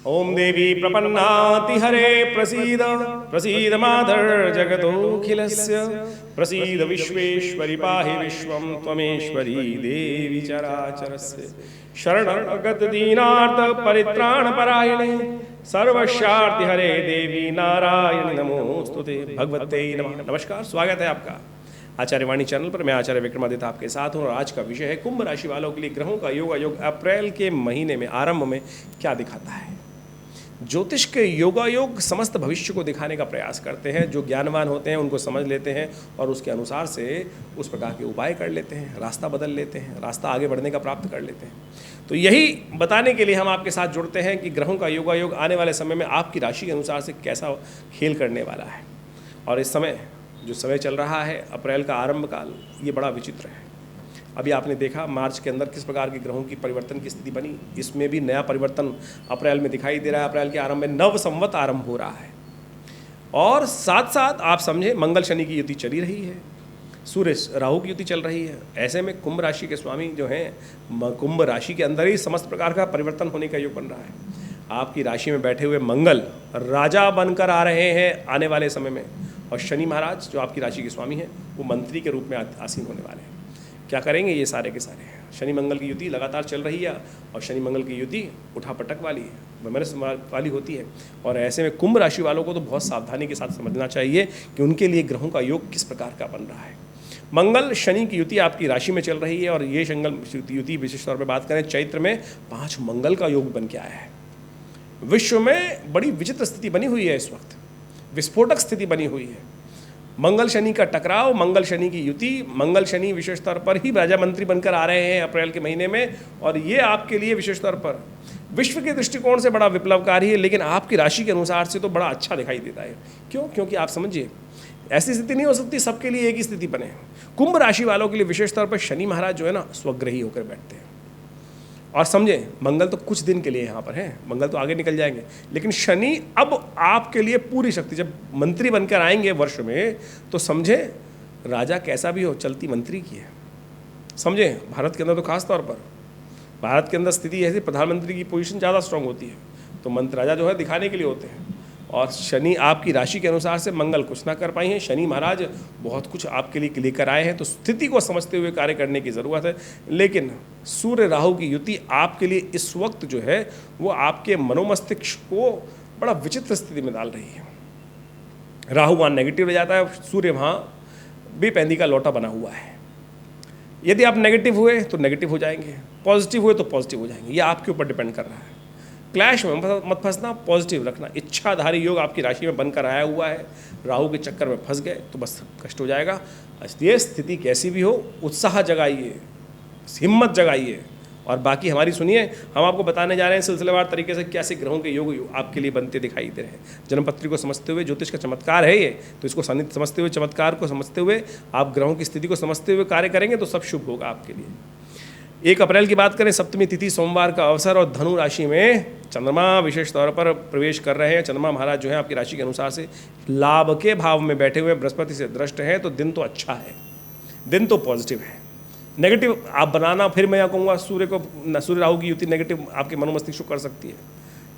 ओम देवी प्रपन्नाति हरे प्रसीद प्रसीद माधर जगतोऽखिलस्य प्रसीद विश्वेश्वरि पाहि विश्वं त्वमेश्वरी देवी चराचरस्य शरणगत दीनार्थ परित्राण परायणे सर्वशार्ति हरे देवी नारायण नमोस्तुते भगवते नमः। नमस्कार, स्वागत है आपका आचार्यवाणी चैनल पर। मैं आचार्य विक्रमादित्य आपके साथ हूँ और आज का विषय है कुंभ राशि वालों के लिए ग्रहों का योग अप्रैल के महीने में आरंभ में क्या दिखाता है। ज्योतिष के योगायोग समस्त भविष्य को दिखाने का प्रयास करते हैं। जो ज्ञानवान होते हैं उनको समझ लेते हैं और उसके अनुसार से उस प्रकार के उपाय कर लेते हैं, रास्ता बदल लेते हैं, रास्ता आगे बढ़ने का प्राप्त कर लेते हैं। तो यही बताने के लिए हम आपके साथ जुड़ते हैं कि ग्रहों का योगायोग आने वाले समय में आपकी राशि के अनुसार से कैसा खेल करने वाला है। और इस समय जो समय चल रहा है अप्रैल का आरंभ काल, ये बड़ा विचित्र है। अभी आपने देखा मार्च के अंदर किस प्रकार के ग्रहों की परिवर्तन की स्थिति बनी। इसमें भी नया परिवर्तन अप्रैल में दिखाई दे रहा है। अप्रैल के आरंभ में नव संवत आरंभ हो रहा है और साथ साथ आप समझे मंगल शनि की युति चली रही है, सूर्य राहु की युति चल रही है। ऐसे में कुंभ राशि के स्वामी जो हैं, कुंभ राशि के अंदर ही समस्त प्रकार का परिवर्तन होने का योग बन रहा है। आपकी राशि में बैठे हुए मंगल राजा बनकर आ रहे हैं आने वाले समय में, और शनि महाराज जो आपकी राशि के स्वामी हैं वो मंत्री के रूप में आसीन होने वाले हैं। क्या करेंगे ये सारे के सारे। शनि मंगल की युति लगातार चल रही है और शनि मंगल की युति उठापटक वाली है, विमर्श वाली होती है। और ऐसे में कुंभ राशि वालों को तो बहुत सावधानी के साथ समझना चाहिए कि उनके लिए ग्रहों का योग किस प्रकार का बन रहा है। मंगल शनि की युति आपकी राशि में चल रही है और ये युति विशेष तौर पर बात करें चैत्र में 5 मंगल का योग बन के आया है। विश्व में बड़ी विचित्र स्थिति बनी हुई है, इस वक्त विस्फोटक स्थिति बनी हुई है। मंगल शनि का टकराव, मंगल शनि की युति, मंगल शनि विशेष तौर पर ही राजा मंत्री बनकर आ रहे हैं अप्रैल के महीने में, और ये आपके लिए विशेष तौर पर विश्व के दृष्टिकोण से बड़ा विप्लवकारी है, लेकिन आपकी राशि के अनुसार से तो बड़ा अच्छा दिखाई देता है। क्यों? क्योंकि आप समझिए ऐसी स्थिति नहीं हो सकती सबके लिए एक ही स्थिति बने। कुंभ राशि वालों के लिए विशेष तौर पर शनि महाराज जो है ना स्वग्रही होकर बैठते हैं। और समझे मंगल तो कुछ दिन के लिए यहाँ पर है, मंगल तो आगे निकल जाएंगे, लेकिन शनि अब आपके लिए पूरी शक्ति, जब मंत्री बनकर आएंगे वर्ष में तो समझे राजा कैसा भी हो चलती मंत्री की है। समझे भारत के अंदर तो खास तौर पर भारत के अंदर स्थिति ऐसी, प्रधानमंत्री की पोजीशन ज़्यादा स्ट्रांग होती है, तो मंत्री राजा जो है दिखाने के लिए होते हैं। और शनि आपकी राशि के अनुसार से मंगल कुछ ना कर पाई हैं, शनि महाराज बहुत कुछ आपके लिए लेकर आए हैं। तो स्थिति को समझते हुए कार्य करने की ज़रूरत है। लेकिन सूर्य राहु की युति आपके लिए इस वक्त जो है वो आपके मनोमस्तिष्क को बड़ा विचित्र स्थिति में डाल रही है। राहु वहाँ नेगेटिव रह जाता है, सूर्य वहाँ बेपैंदी का लौटा बना हुआ है। यदि आप नेगेटिव हुए तो नेगेटिव हो जाएंगे, पॉजिटिव हुए तो पॉजिटिव हो जाएंगे। ये आपके ऊपर डिपेंड कर रहा है। क्लैश में मत फंसना, पॉजिटिव रखना। इच्छाधारी योग आपकी राशि में बनकर आया हुआ है, राहु के चक्कर में फंस गए तो बस कष्ट हो जाएगा। इसलिए स्थिति कैसी भी हो उत्साह जगाइए, हिम्मत जगाइए। और बाकी हमारी सुनिए, हम आपको बताने जा रहे हैं सिलसिलेवार तरीके से कैसे ग्रहों के योग आपके लिए बनते दिखाई दे रहे हैं। जन्मपत्री को समझते हुए, ज्योतिष का चमत्कार है ये, तो इसको समझते हुए, चमत्कार को समझते हुए, आप ग्रहों की स्थिति को समझते हुए कार्य करेंगे तो सब शुभ होगा आपके लिए। 1 अप्रैल की बात करें, सप्तमी तिथि सोमवार का अवसर और धनु राशि में चंद्रमा विशेष तौर पर प्रवेश कर रहे हैं। चंद्रमा महाराज जो है आपकी राशि के अनुसार से लाभ के भाव में बैठे हुए बृहस्पति से दृष्ट हैं, तो दिन तो अच्छा है, दिन तो पॉजिटिव है। नेगेटिव आप बनाना, फिर मैं कहूँगा सूर्य राहु की युति नेगेटिव आपके मनोमस्तिष्क को कर सकती है।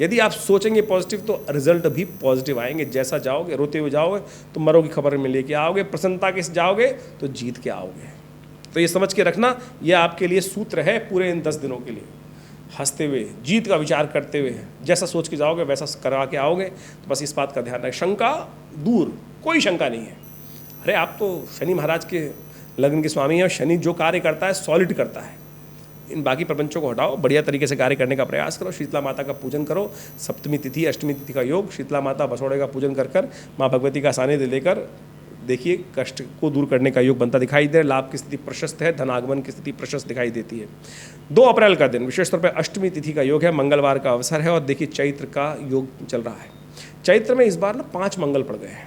यदि आप सोचेंगे पॉजिटिव तो रिजल्ट भी पॉजिटिव आएंगे। जैसा जाओगे, रोते हुए जाओगे तो मरो की खबर में लेके आओगे, प्रसन्नता के जाओगे तो जीत के आओगे। तो ये समझ के रखना, ये आपके लिए सूत्र है पूरे इन 10 दिनों के लिए। हंसते हुए, जीत का विचार करते हुए, जैसा सोच के जाओगे वैसा करा के आओगे। तो बस इस बात का ध्यान रखें, शंका दूर, कोई शंका नहीं है। अरे आप तो शनि महाराज के लग्न के स्वामी हैं और शनि जो कार्य करता है सॉलिड करता है। इन बाकी प्रपंचों को हटाओ, बढ़िया तरीके से कार्य करने का प्रयास करो। शीतला माता का पूजन करो। सप्तमी तिथि अष्टमी तिथि का योग, शीतला माता बसोड़े का पूजन कर माँ भगवती का सानिध्य लेकर देखिए कष्ट को दूर करने का योग बनता दिखाई दे। लाभ की स्थिति प्रशस्त है, धनागमन की स्थिति प्रशस्त दिखाई देती है। 2 अप्रैल का दिन विशेष तौर पर अष्टमी तिथि का योग है, मंगलवार का अवसर है। और देखिए चैत्र का योग चल रहा है। चैत्र में इस बार ना 5 मंगल पड़ गए हैं।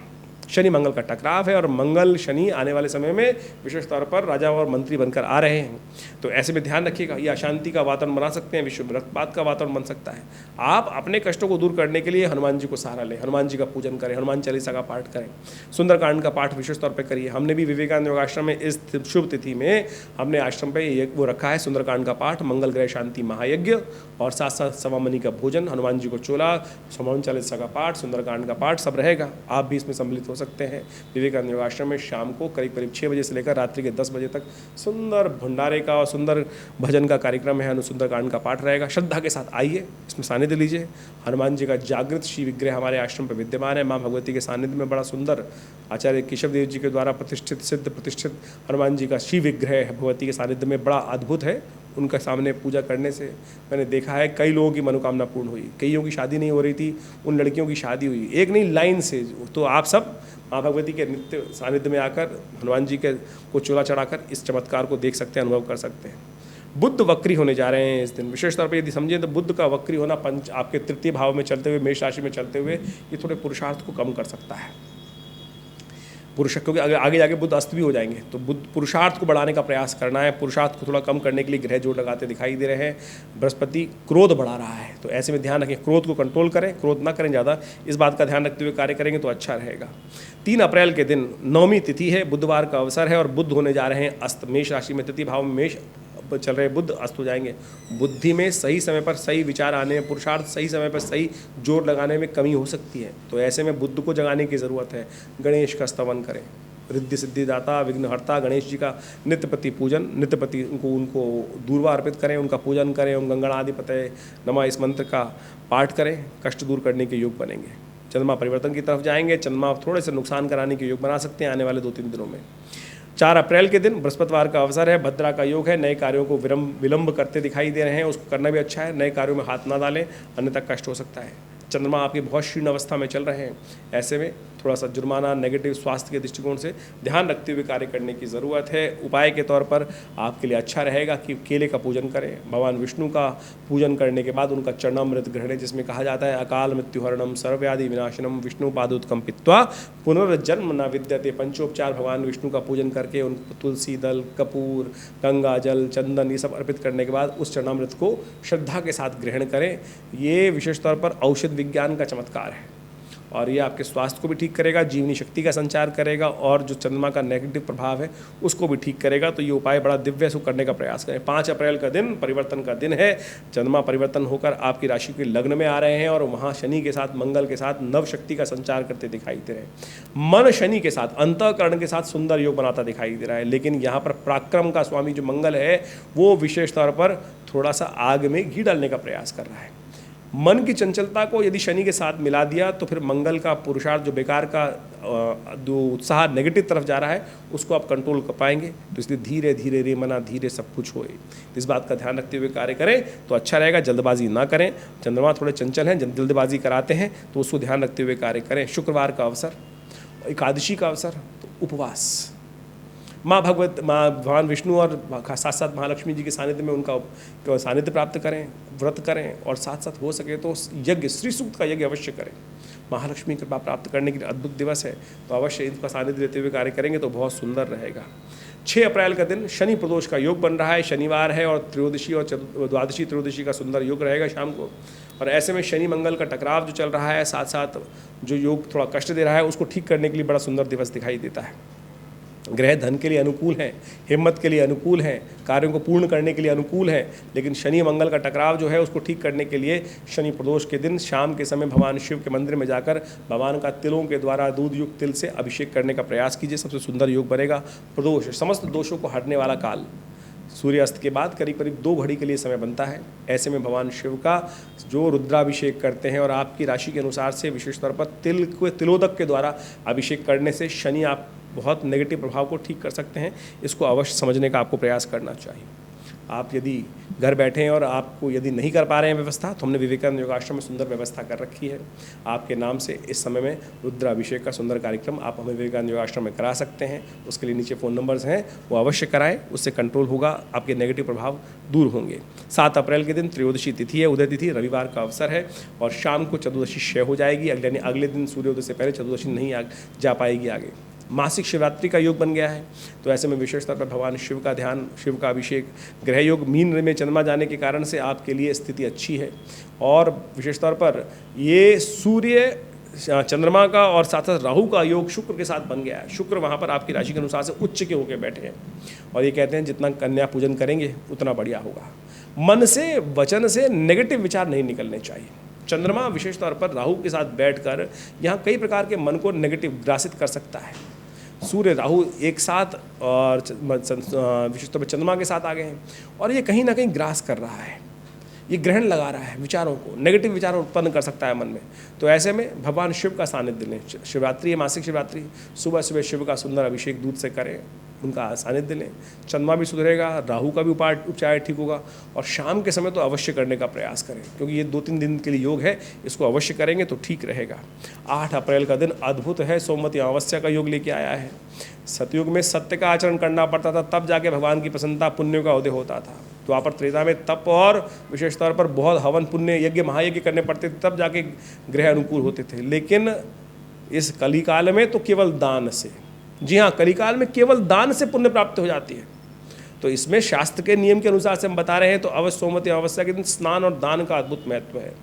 शनि मंगल का टकराव है और मंगल शनि आने वाले समय में विशेष तौर पर राजा और मंत्री बनकर आ रहे हैं। तो ऐसे में ध्यान रखिएगा, ये अशांति का वातावरण बना सकते हैं, विश्व रक्तपात का वातावरण बन सकता है। आप अपने कष्टों को दूर करने के लिए हनुमान जी को सहारा लें, हनुमान जी का पूजन करें, हनुमान चालीसा का पाठ करें, सुंदरकांड का पाठ विशेष तौर पर करिए। हमने भी विवेकानंद योगाश्रम में इस शुभ तिथि में हमने आश्रम पे वो रखा है सुंदरकांड का पाठ, मंगल ग्रह शांति महायज्ञ और साथ साथ सवामणि का भोजन, हनुमान जी को चोला, हनुमान चालीसा का पाठ, सुंदरकांड का पाठ सब रहेगा। आप भी इसमें सम्मिलित हो सकते हैं। विवेकानंद योगाश्रम में शाम को करीब करीब 6 बजे से लेकर रात्रि के 10 बजे तक सुंदर भंडारे का और सुंदर भजन का कार्यक्रम है, सुंदरकांड का पाठ रहेगा। श्रद्धा के साथ आइए, इसमें सानिध्य लीजिए। हनुमान जी का जागृत श्री विग्रह हमारे आश्रम पर विद्यमान है। माँ भगवती के सानिध्य में बड़ा सुंदर आचार्य केशव देव जी के द्वारा प्रतिष्ठित सिद्ध प्रतिष्ठित हनुमान जी का श्री विग्रह भगवती के सानिध्य में बड़ा अद्भुत है। उनका सामने पूजा करने से मैंने देखा है कई लोगों की मनोकामना पूर्ण हुई, कईयों की शादी नहीं हो रही थी, उन लड़कियों की शादी हुई, एक नहीं लाइन से। तो आप सब माँ भगवती के नित्य सानिध्य में आकर हनुमान जी के को चोला चढ़ाकर इस चमत्कार को देख सकते हैं, अनुभव कर सकते हैं। बुद्ध वक्री होने जा रहे हैं इस दिन। विशेष तौर पर यदि समझें तो बुद्ध का वक्री होना आपके तृतीय भाव में चलते हुए, मेष राशि में चलते हुए, ये थोड़े पुरुषार्थ को कम कर सकता है। क्योंकि आगे जाके बुद्ध अस्त भी हो जाएंगे, तो बुद्ध पुरुषार्थ को बढ़ाने का प्रयास करना है। पुरुषार्थ को थोड़ा कम करने के लिए ग्रह जोड़ लगाते दिखाई दे रहे हैं। बृहस्पति क्रोध बढ़ा रहा है, तो ऐसे में ध्यान रखें, क्रोध को कंट्रोल करें, क्रोध ना करें ज़्यादा। इस बात का ध्यान रखते हुए कार्य करेंगे तो अच्छा रहेगा। 3 अप्रैल के दिन 9वीं तिथि है, बुधवार का अवसर है और बुद्ध होने जा रहे हैं अस्त। मेष राशि में तृतीय भाव में मेष चल रहे बुद्ध अस्त हो जाएंगे। बुद्धि में सही समय पर सही विचार आने, पुरुषार्थ सही समय पर सही जोर लगाने में कमी हो सकती है, तो ऐसे में बुद्ध को जगाने की ज़रूरत है। गणेश का स्तवन करें, रिद्धि सिद्धिदाता विघ्नहर्ता गणेश जी का नित्यपति पूजन, नित्यपति उनको दूर्वा अर्पित करें, उनका पूजन करें। ओम गंगणाधिपतये नमः इस मंत्र का पाठ करें, कष्ट दूर करने के योग बनेंगे। चंद्रमा परिवर्तन की तरफ जाएंगे, चंद्रमा थोड़े से नुकसान कराने के योग बना सकते हैं आने वाले 2-3 दिनों में। 4 अप्रैल के दिन बृहस्पतिवार का अवसर है, भद्रा का योग है। नए कार्यों को विलंब करते दिखाई दे रहे हैं, उसको करना भी अच्छा है। नए कार्यों में हाथ ना डालें, अन्यथा कष्ट हो सकता है। चंद्रमा आपकी बहुत क्षीण अवस्था में चल रहे हैं, ऐसे में थोड़ा सा जुर्माना, नेगेटिव स्वास्थ्य के दृष्टिकोण से ध्यान रखते हुए कार्य करने की ज़रूरत है। उपाय के तौर पर आपके लिए अच्छा रहेगा कि केले का पूजन करें। भगवान विष्णु का पूजन करने के बाद उनका चरणामृत ग्रहण, जिसमें कहा जाता है अकाल मृत्युहरणम सर्वव्याधि विनाशनम विष्णु पादोत्कम पित्वा पुनर्जन्म न विद्यते। पंचोपचार भगवान विष्णु का पूजन करके उन तुलसी दल, कपूर, गंगा जल, चंदन ये सब अर्पित करने के बाद उस चरणामृत को श्रद्धा के साथ ग्रहण करें। ये विशेष तौर पर औषध विज्ञान का चमत्कार है और ये आपके स्वास्थ्य को भी ठीक करेगा, जीवनी शक्ति का संचार करेगा और जो चंद्रमा का नेगेटिव प्रभाव है उसको भी ठीक करेगा। तो ये उपाय बड़ा दिव्य से करने का प्रयास करें। 5 अप्रैल का दिन परिवर्तन का दिन है। चंद्रमा परिवर्तन होकर आपकी राशि के लग्न में आ रहे हैं और वहाँ शनि के साथ, मंगल के साथ नव शक्ति का संचार करते दिखाई दे रहे हैं। मन शनि के साथ, अंतःकरण के साथ सुंदर योग बनाता दिखाई दे रहा है, लेकिन यहाँ पर पराक्रम का स्वामी जो मंगल है वो विशेष तौर पर थोड़ा सा आग में घी डालने का प्रयास कर रहा है। मन की चंचलता को यदि शनि के साथ मिला दिया तो फिर मंगल का पुरुषार्थ, जो बेकार का जो उत्साह नेगेटिव तरफ जा रहा है, उसको आप कंट्रोल कर पाएंगे। तो इसलिए धीरे धीरे रे मना धीरे सब कुछ होए, इस बात का ध्यान रखते हुए कार्य करें तो अच्छा रहेगा। जल्दबाजी ना करें, चंद्रमा थोड़े चंचल हैं, जल्दबाजी कराते हैं, तो उसको ध्यान रखते हुए कार्य करें। शुक्रवार का अवसर, एकादशी का अवसर, तो उपवास, माँ भगवान विष्णु और साथ साथ महालक्ष्मी जी के सानिध्य में उनका सानिध्य प्राप्त करें, व्रत करें और साथ साथ हो सके तो यज्ञ, श्री सूक्त का यज्ञ अवश्य करें। महालक्ष्मी कृपा प्राप्त करने के लिए अद्भुत दिवस है, तो अवश्य इनका सानिध्य लेते हुए कार्य करेंगे तो बहुत सुंदर रहेगा। 6 अप्रैल का दिन शनि प्रदोष का योग बन रहा है, शनिवार है और त्रयोदशी और द्वादशी त्रयोदशी का सुंदर योग रहेगा शाम को। और ऐसे में शनि मंगल का टकराव जो चल रहा है, साथ साथ जो योग थोड़ा कष्ट दे रहा है, उसको ठीक करने के लिए बड़ा सुंदर दिवस दिखाई देता है। ग्रह धन के लिए अनुकूल हैं, हिम्मत के लिए अनुकूल हैं, कार्यों को पूर्ण करने के लिए अनुकूल हैं, लेकिन शनि मंगल का टकराव जो है उसको ठीक करने के लिए शनि प्रदोष के दिन शाम के समय भगवान शिव के मंदिर में जाकर भगवान का तिलों के द्वारा दूध युक्त तिल से अभिषेक करने का प्रयास कीजिए, सबसे सुंदर योग बनेगा। प्रदोष समस्त दोषों को हटने वाला काल, सूर्यास्त के बाद करीब करीब 2 घड़ी के लिए समय बनता है। ऐसे में भगवान शिव का जो रुद्राभिषेक करते हैं और आपकी राशि के अनुसार से विशेष तौर पर तिलोदक के द्वारा अभिषेक करने से शनि आप बहुत नेगेटिव प्रभाव को ठीक कर सकते हैं। इसको अवश्य समझने का आपको प्रयास करना चाहिए। आप यदि घर बैठे हैं और आपको यदि नहीं कर पा रहे हैं व्यवस्था, तो हमने विवेकानंद योगाश्रम में सुंदर व्यवस्था कर रखी है। आपके नाम से इस समय में रुद्राभिषेक का सुंदर कार्यक्रम आप हमें विवेकानंद योगाश्रम में करा सकते हैं। उसके लिए नीचे फ़ोन नंबर्स हैं, वो अवश्य कराएं, उससे कंट्रोल होगा, आपके नेगेटिव प्रभाव दूर होंगे। 7 अप्रैल के दिन त्रयोदशी तिथि है, उदय तिथि रविवार का अवसर है और शाम को चतुर्दशी क्षय हो जाएगी, यानी अगले दिन सूर्योदय से पहले चतुर्दशी नहीं जा पाएगी आगे। मासिक शिवरात्रि का योग बन गया है, तो ऐसे में विशेष तौर पर भगवान शिव का ध्यान, शिव का अभिषेक, ग्रह योग मीन में चंद्रमा जाने के कारण से आपके लिए स्थिति अच्छी है। और विशेष तौर पर ये सूर्य चंद्रमा का और साथ साथ राहु का योग शुक्र के साथ बन गया है। शुक्र वहाँ पर आपकी राशि के अनुसार से उच्च के होकर बैठे हैं और ये कहते हैं जितना कन्या पूजन करेंगे उतना बढ़िया होगा। मन से वचन से नेगेटिव विचार नहीं निकलने चाहिए। चंद्रमा विशेष तौर पर राहु के साथ बैठकर यहाँ कई प्रकार के मन को नेगेटिव ग्रासित कर सकता है। सूर्य राहु एक साथ और विशेष तौर पर चंद्रमा के साथ आ गए हैं और ये कहीं ना कहीं ग्रास कर रहा है, ये ग्रहण लगा रहा है विचारों को, नेगेटिव विचार उत्पन्न कर सकता है मन में। तो ऐसे में भगवान शिव का सानिध्य लें। शिवरात्रि है, मासिक शिवरात्रि, सुबह सुबह शिव का सुंदर अभिषेक दूध से करें, उनका सानिध्य लें। चंद्रमा भी सुधरेगा, राहु का भी उपचार ठीक होगा और शाम के समय तो अवश्य करने का प्रयास करें, क्योंकि ये 2-3 दिन के लिए योग है, इसको अवश्य करेंगे तो ठीक रहेगा। 8 अप्रैल का दिन अद्भुत है, सोमवती अमावस्या का योग लेके आया है। सतयुग में सत्य का आचरण करना पड़ता था, तब जाके भगवान की प्रसन्नता, पुण्य का उदय होता था। द्वापर त्रेता में तप और विशेष तौर पर बहुत हवन पुण्य यज्ञ महायज्ञ करने पड़ते थे, तब जाके ग्रह अनुकूल होते थे। लेकिन इस कलिकाल में तो केवल दान से, जी हाँ, कलिकाल में केवल दान से पुण्य प्राप्त हो जाती है। तो इसमें शास्त्र के नियम के अनुसार से हम बता रहे हैं, तो अवश्य सोमवती अमावस्या के दिन स्नान और दान का अद्भुत महत्व है।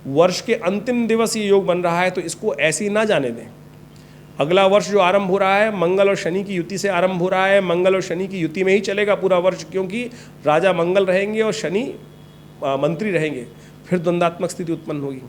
वर्ष के अंतिम दिवस ये योग बन रहा है, तो इसको ऐसे ही ना जाने दें। अगला वर्ष जो आरंभ हो रहा है, मंगल और शनि की युति से आरंभ हो रहा है। मंगल और शनि की युति में ही चलेगा पूरा वर्ष, क्योंकि राजा मंगल रहेंगे और शनि मंत्री रहेंगे, फिर द्वंद्वात्मक स्थिति उत्पन्न होगी।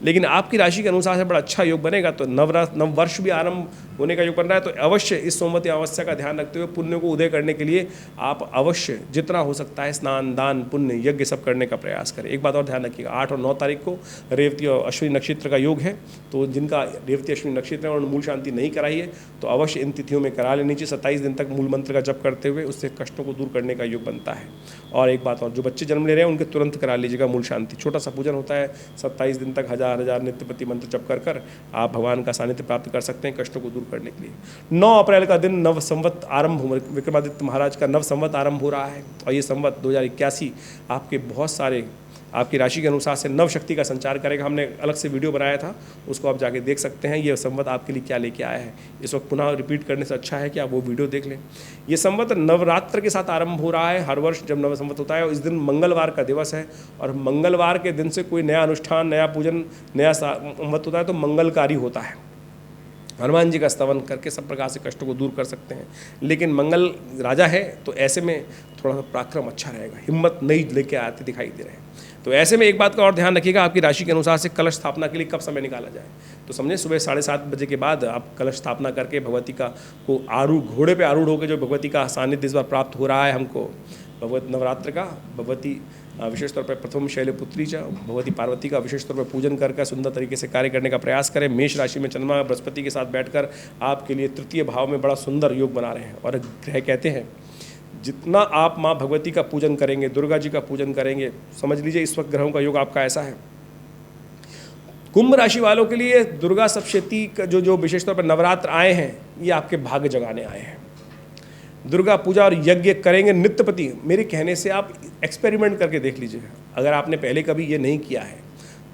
लेकिन आपकी राशि के अनुसार से बड़ा अच्छा योग बनेगा, तो नव वर्ष भी आरंभ होने का योग बन रहा है। तो अवश्य इस सोमवती अमावस्या का ध्यान रखते हुए पुण्य को उदय करने के लिए आप अवश्य जितना हो सकता है स्नान, दान, पुण्य, यज्ञ सब करने का प्रयास करें। एक बात और ध्यान रखिएगा, 8 और 9 तारीख को रेवती और अश्विनी नक्षत्र का योग है, तो जिनका रेवती अश्विनी नक्षत्र है और मूल शांति नहीं कराई है, तो अवश्य इन तिथियों में करा लेनी चाहिए। 27 दिन तक मूल मंत्र का जप करते हुए उससे कष्टों को दूर करने का योग बनता है। और एक बात और, जो बच्चे जन्म ले रहे हैं उनके तुरंत करा लीजिएगा मूल शांति। छोटा सा पूजन होता है, 27 दिन तक 1000 नित्यपति मंत्र जप कर आप भगवान का सानिध्य प्राप्त कर सकते हैं कष्टों को दूर करने के लिए। 9 अप्रैल का दिन नव संवत आरंभ, विक्रमादित्य महाराज का नव संवत आरंभ हो रहा है और ये संवत 2081 आपके बहुत सारे आपकी राशि के अनुसार से नव शक्ति का संचार करेगा। हमने अलग से वीडियो बनाया था, उसको आप जाके देख सकते हैं। ये संवत आपके लिए क्या लेके आया है, इस वक्त पुनः रिपीट करने से अच्छा है कि आप वो वीडियो देख लें। ये संवत नवरात्र के साथ आरंभ हो रहा है। हर वर्ष जब नव संवत होता है, इस दिन मंगलवार का दिवस है और मंगलवार के दिन से कोई नया अनुष्ठान, नया पूजन, नया संवत होता है तो मंगलकारी होता है। हनुमान जी का स्तवन करके सब प्रकार से कष्टों को दूर कर सकते हैं। लेकिन मंगल राजा है, तो ऐसे में थोड़ा सा पराक्रम अच्छा रहेगा, हिम्मत नई लेके आते दिखाई दे रहे हैं। तो ऐसे में एक बात का और ध्यान रखिएगा, आपकी राशि के अनुसार से कलश स्थापना के लिए कब समय निकाला जाए। तो समझे सुबह 7:30 बजे के बाद आप कलश स्थापना करके भगवती का को घोड़े पे आरूढ़ होकर जो भगवती का सानिध्य इस बार प्राप्त हो रहा है हमको, भगवत नवरात्र का, भगवती विशेष तौर पर प्रथम शैलपुत्री च भगवती पार्वती का विशेष तौर पर पूजन करके सुंदर तरीके से कार्य करने का प्रयास करें। मेष राशि में चंद्रमा बृहस्पति के साथ बैठकर आपके लिए तृतीय भाव में बड़ा सुंदर योग बना रहे हैं। और ग्रह कहते हैं जितना आप माँ भगवती का पूजन करेंगे, दुर्गा जी का पूजन करेंगे, समझ लीजिए इस वक्त ग्रहों का योग आपका ऐसा है। कुंभ राशि वालों के लिए दुर्गा सप्तशती का जो विशेष तौर पर नवरात्र आए हैं, ये आपके भाग्य जगाने आए हैं। दुर्गा पूजा और यज्ञ करेंगे नित्यपति। मेरे कहने से आप एक्सपेरिमेंट करके देख लीजिएगा, अगर आपने पहले कभी ये नहीं किया है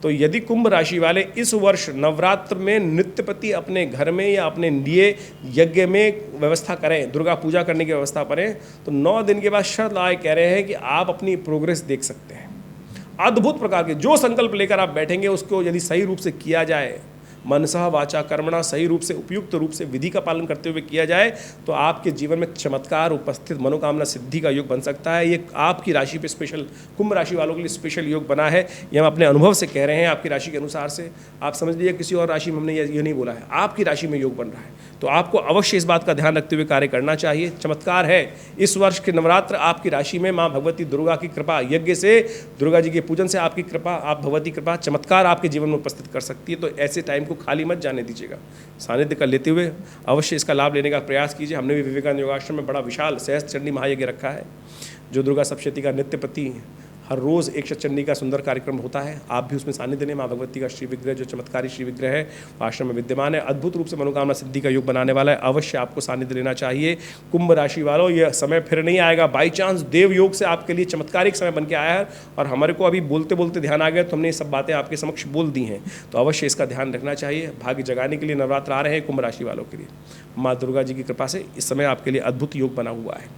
तो यदि कुंभ राशि वाले इस वर्ष नवरात्र में नित्यपति अपने घर में या अपने लिए यज्ञ में व्यवस्था करें, दुर्गा पूजा करने की व्यवस्था करें, तो 9 दिन के बाद शरद आए कह रहे हैं कि आप अपनी प्रोग्रेस देख सकते हैं। अद्भुत प्रकार के जो संकल्प लेकर आप बैठेंगे उसको यदि सही रूप से किया जाए, मनसा वाचा कर्मणा, सही रूप से उपयुक्त रूप से विधि का पालन करते हुए किया जाए, तो आपके जीवन में चमत्कार उपस्थित मनोकामना सिद्धि का योग बन सकता है। ये आपकी राशि पे स्पेशल, कुंभ राशि वालों के लिए स्पेशल योग बना है। ये हम अपने अनुभव से कह रहे हैं, आपकी राशि के अनुसार से। आप समझ लीजिए किसी और राशि में हमने ये नहीं बोला है, आपकी राशि में योग बन रहा है, तो आपको अवश्य इस बात का ध्यान रखते हुए कार्य करना चाहिए। चमत्कार है इस वर्ष के नवरात्र आपकी राशि में माँ भगवती दुर्गा की कृपा, यज्ञ से, दुर्गा जी के पूजन से आपकी कृपा, आप भगवती कृपा, चमत्कार आपके जीवन में उपस्थित कर सकती है। तो ऐसे टाइम को खाली मत जाने दीजिएगा, सानिध्य का लेते हुए अवश्य इसका लाभ लेने का प्रयास कीजिए। हमने भी विवेकानंद योगाश्रम में बड़ा विशाल सहस्त्र चंडी महायज्ञ रखा है। जो दुर्गा सप्तशती का नित्य प्रति हर रोज़ एक चंडी का सुंदर कार्यक्रम होता है, आप भी उसमें सानिध्य लें। माँ भगवती का श्री विग्रह जो चमत्कारी श्री विग्रह है आश्रम में विद्यमान है, अद्भुत रूप से मनोकामना सिद्धि का योग बनाने वाला है। अवश्य आपको सानिध्य लेना चाहिए। कुंभ राशि वालों, यह समय फिर नहीं आएगा, बाई चांस देव योग से आपके लिए चमत्कारिक समय बन के आया है और हमारे को अभी बोलते बोलते ध्यान आ गया तो हमने ये सब बातें आपके समक्ष बोल दी हैं, तो अवश्य इसका ध्यान रखना चाहिए। भाग्य जगाने के लिए नवरात्र आ रहे हैं कुंभ राशि वालों के लिए। माँ दुर्गा जी की कृपा से इस समय आपके लिए अद्भुत योग बना हुआ है।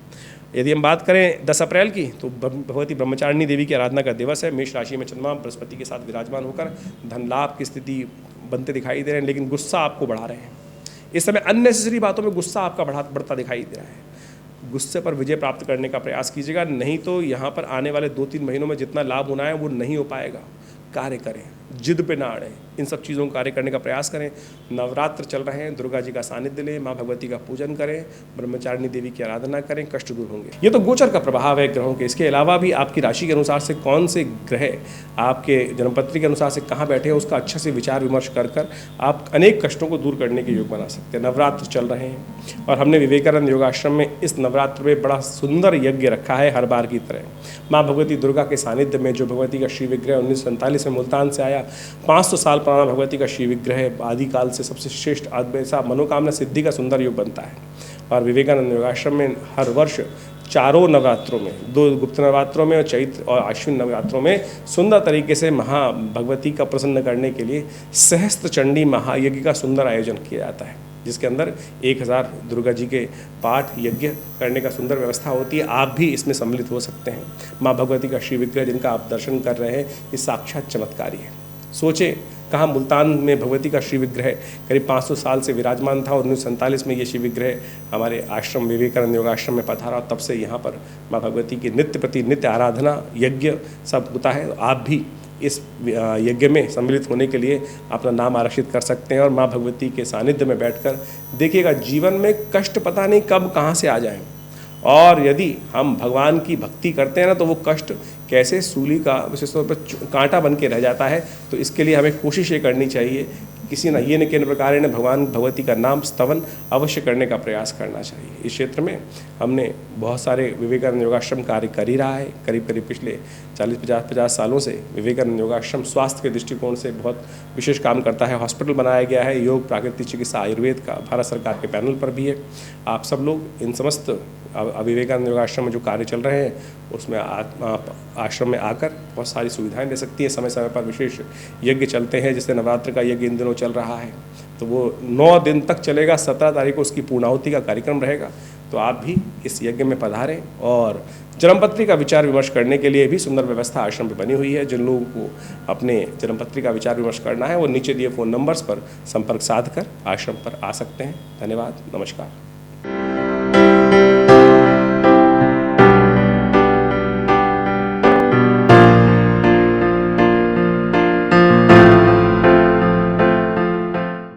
यदि हम बात करें 10 अप्रैल की, तो भगवती ब्रह्मचारिणी देवी की आराधना का दिवस है। मेष राशि में चंद्रमा बृहस्पति के साथ विराजमान होकर धन लाभ की स्थिति बनते दिखाई दे रहे हैं, लेकिन गुस्सा आपको बढ़ा रहे हैं। इस समय अननेसेसरी बातों में गुस्सा आपका बढ़ता दिखाई दे रहा है। गुस्से पर विजय प्राप्त करने का प्रयास कीजिएगा, नहीं तो यहाँ पर आने वाले 2-3 महीनों में जितना लाभ होना है वो नहीं हो पाएगा। कार्य करें, जिद पे ना अड़ें, इन सब चीज़ों को कार्य करने का प्रयास करें। नवरात्र चल रहे हैं, दुर्गा जी का सानिध्य लें, माँ भगवती का पूजन करें, ब्रह्मचारिणी देवी की आराधना करें, कष्ट दूर होंगे। ये तो गोचर का प्रभाव है ग्रहों के। इसके अलावा भी आपकी राशि के अनुसार से कौन से ग्रह आपके जन्मपत्री के अनुसार से कहाँ बैठे हैं उसका अच्छे से विचार विमर्श कर आप अनेक कष्टों को दूर करने के योग बना सकते हैं। नवरात्र चल रहे हैं और हमने विवेकानंद योगाश्रम में इस नवरात्र में बड़ा सुंदर यज्ञ रखा है हर बार की तरह। माँ भगवती दुर्गा के सानिध्य में जो भगवती का श्री विग्रह 1947 में मुल्तान से आया, 500 साल पुराना भगवती का श्री विग्रह आदिकाल से सबसे श्रेष्ठ ऐसा मनोकामना सिद्धि का सुंदर योग बनता है। और विवेकानंद योगाश्रम में हर वर्ष चारों नवरात्रों में, 2 गुप्त नवरात्रों में और चैत्र और आश्विन नवरात्रों में सुंदर तरीके से भगवती का प्रसन्न करने के लिए सहस्त्र चंडी महायज्ञ का सुंदर आयोजन किया जाता है, जिसके अंदर 1000 दुर्गा जी के पाठ यज्ञ करने का सुंदर व्यवस्था होती है। आप भी इसमें सम्मिलित हो सकते हैं। माँ भगवती का श्री विग्रह जिनका आप दर्शन कर रहे हैं, ये साक्षात चमत्कारी है। सोचे कहाँ मुल्तान में भगवती का श्री विग्रह करीब 500 साल से विराजमान था, 1947 में ये श्री विग्रह हमारे आश्रम विवेकानंद योगाश्रम में पधारा, तब से यहाँ पर माँ भगवती की नित्य प्रति नित्य आराधना यज्ञ सब होता है। आप भी इस यज्ञ में सम्मिलित होने के लिए अपना नाम आरक्षित कर सकते हैं और माँ भगवती के सानिध्य में बैठकर देखिएगा, जीवन में कष्ट पता नहीं कब कहाँ से आ जाएं। और यदि हम भगवान की भक्ति करते हैं ना, तो वो कष्ट कैसे सूली का विशेष तौर पर कांटा बन के रह जाता है। तो इसके लिए हमें कोशिश ये करनी चाहिए, किसी न ये न केन प्रकार ने भगवान भगवती का नाम स्तवन अवश्य करने का प्रयास करना चाहिए। इस क्षेत्र में हमने बहुत सारे विवेकानंद योगाश्रम कार्य कर ही रहा है। करीब पिछले 40-50 सालों से विवेकानंद योगाश्रम स्वास्थ्य के दृष्टिकोण से बहुत विशेष काम करता है। हॉस्पिटल बनाया गया है, योग प्राकृतिक चिकित्सा आयुर्वेद का भारत सरकार के पैनल पर भी है। आप सब लोग इन समस्त विवेकानंद योगाश्रम में जो कार्य चल रहे हैं उसमें आश्रम में आकर बहुत सारी सुविधाएं ले सकती हैं। समय समय पर विशेष यज्ञ चलते हैं, जैसे नवरात्र का यज्ञ इन दिनों चल रहा है, तो वो 9 दिन तक चलेगा। 17 तारीख को उसकी पूर्णाहुति का कार्यक्रम रहेगा। तो आप भी इस यज्ञ में पधारें और जन्मपत्री का विचार विमर्श करने के लिए भी सुंदर व्यवस्था आश्रम में बनी हुई है। जिन लोगों को अपने जन्मपत्री का विचार विमर्श करना है वो नीचे दिए फ़ोन नंबर्स पर संपर्क साधकर आश्रम पर आ सकते हैं। धन्यवाद, नमस्कार।